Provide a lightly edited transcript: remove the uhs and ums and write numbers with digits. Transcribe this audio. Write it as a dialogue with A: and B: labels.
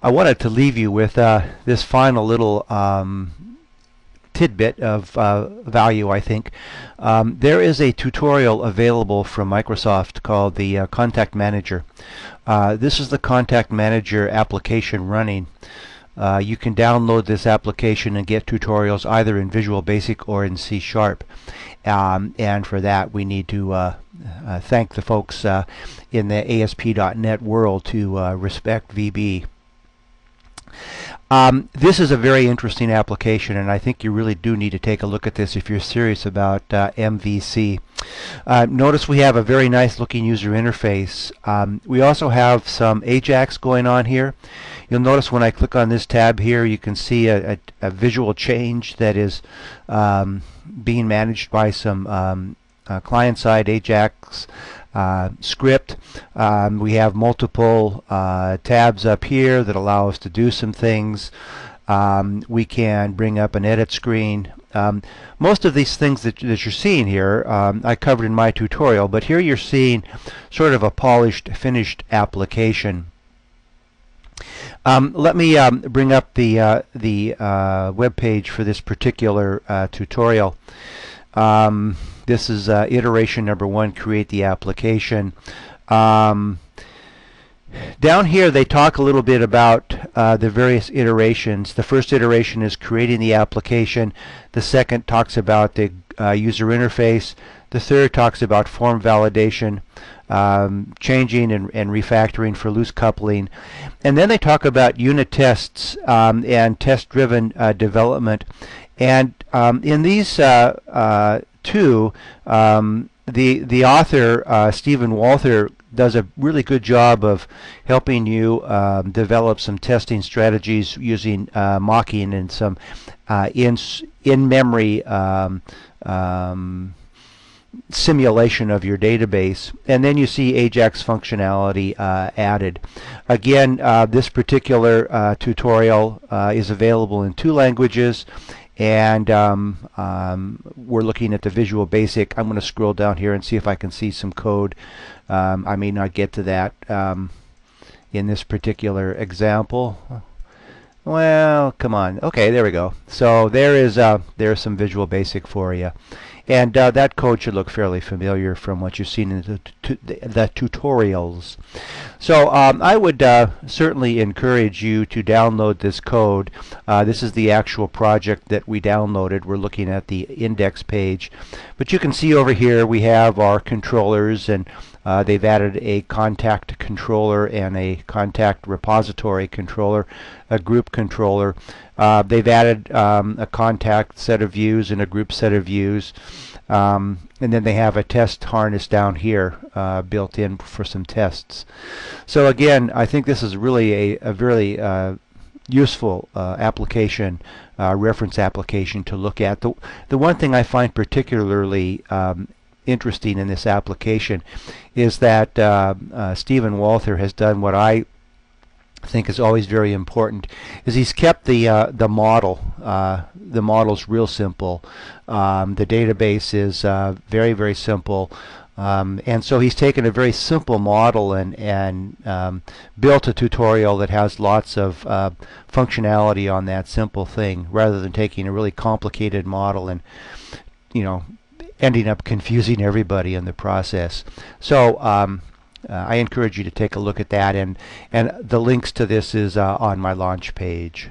A: I wanted to leave you with this final little tidbit of value, I think. There is a tutorial available from Microsoft called the Contact Manager. This is the Contact Manager application running. You can download this application and get tutorials either in Visual Basic or in C#. And for that we need to thank the folks in the ASP.NET world to respect VB. This is a very interesting application, and I think you really do need to take a look at this if you're serious about MVC. Notice we have a very nice looking user interface. We also have some AJAX going on here. You'll notice when I click on this tab here, you can see a visual change that is being managed by some client-side AJAX script. We have multiple tabs up here that allow us to do some things. We can bring up an edit screen. Most of these things that you're seeing here I covered in my tutorial, but here you're seeing sort of a polished, finished application. Let me bring up the web page for this particular tutorial. This is iteration number 1, create the application. Down here they talk a little bit about the various iterations. The first iteration is creating the application. The second talks about the user interface. The third talks about form validation, changing and refactoring for loose coupling. And then they talk about unit tests and test-driven development. And in these two, the author, Stephen Walther, does a really good job of helping you develop some testing strategies using mocking and some in-memory simulation of your database. And then you see AJAX functionality added. Again, this particular tutorial is available in 2 languages. And we're looking at the Visual Basic. I'm going to scroll down here and see if I can see some code. I may not get to that in this particular example. Well, come on. Okay, there we go. So there's some Visual Basic for you. And that code should look fairly familiar from what you've seen in the tutorials. So I would certainly encourage you to download this code. This is the actual project that we downloaded. We're looking at the index page. But you can see over here we have our controllers, and they've added a contact controller and a contact repository controller, a group controller. They've added a contact set of views and a group set of views. And then they have a test harness down here built in for some tests. So again, I think this is really a very useful application, reference application to look at. The one thing I find particularly interesting in this application is that Stephen Walther has done what I think is always very important, is he's kept the model. The model's real simple. The database is very, very simple. And so he's taken a very simple model and built a tutorial that has lots of functionality on that simple thing, rather than taking a really complicated model and, you know, ending up confusing everybody in the process. So I encourage you to take a look at that, and the links to this is on my launch page.